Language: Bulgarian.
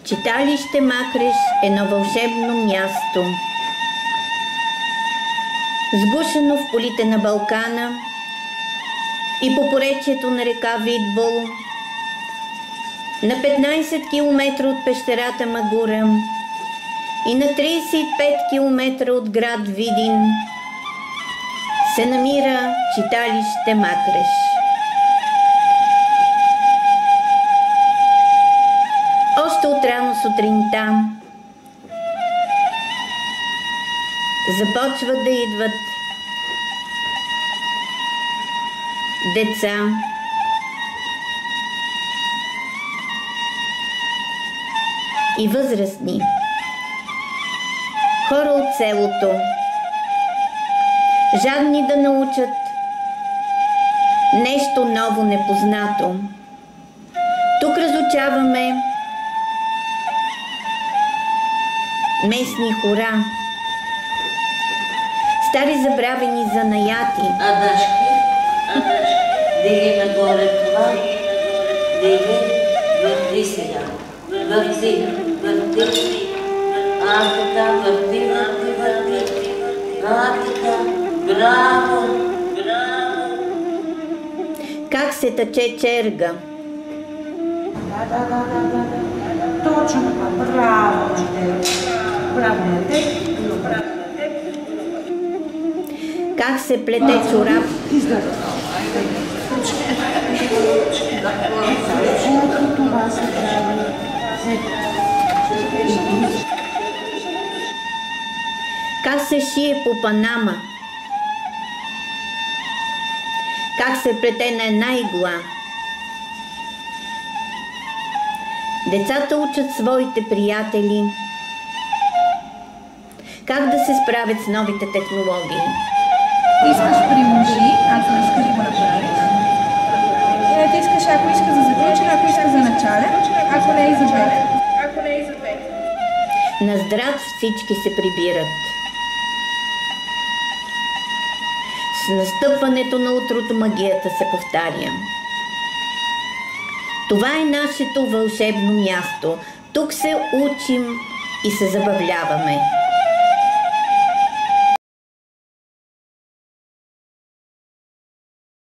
Читалище Макреш е едно вълшебно място. Сгушено в полите на Балкана и по поречието на река Видбол, на 15 км от пещерата Магура и на 35 км от град Видин се намира читалище Макреш. Още от рано сутринта започват да идват деца, и възрастни, хора от селото, жадни да научат нещо ново, непознато. Тук разучаваме местни хора, стари забравени занаяти. Адашки, дели нагоре това, дели върти сега, върти, така, върти, така, браво. Как се тъче черга? Да. Точно така, браво, браво на теб. Как се плете чорап? Това се прави. Как се шие по панама? Как се плете на една игла? Децата учат своите приятели как да се справят с новите технологии. Искаш приложи, ако искаш да го направиш. Ти искаш, ако искаш за заключен, ако искаш за начален, ако не е за двете. На здрав всички се прибират. С настъпването на утрото магията се повтаря. Това е нашето вълшебно място. Тук се учим и се забавляваме.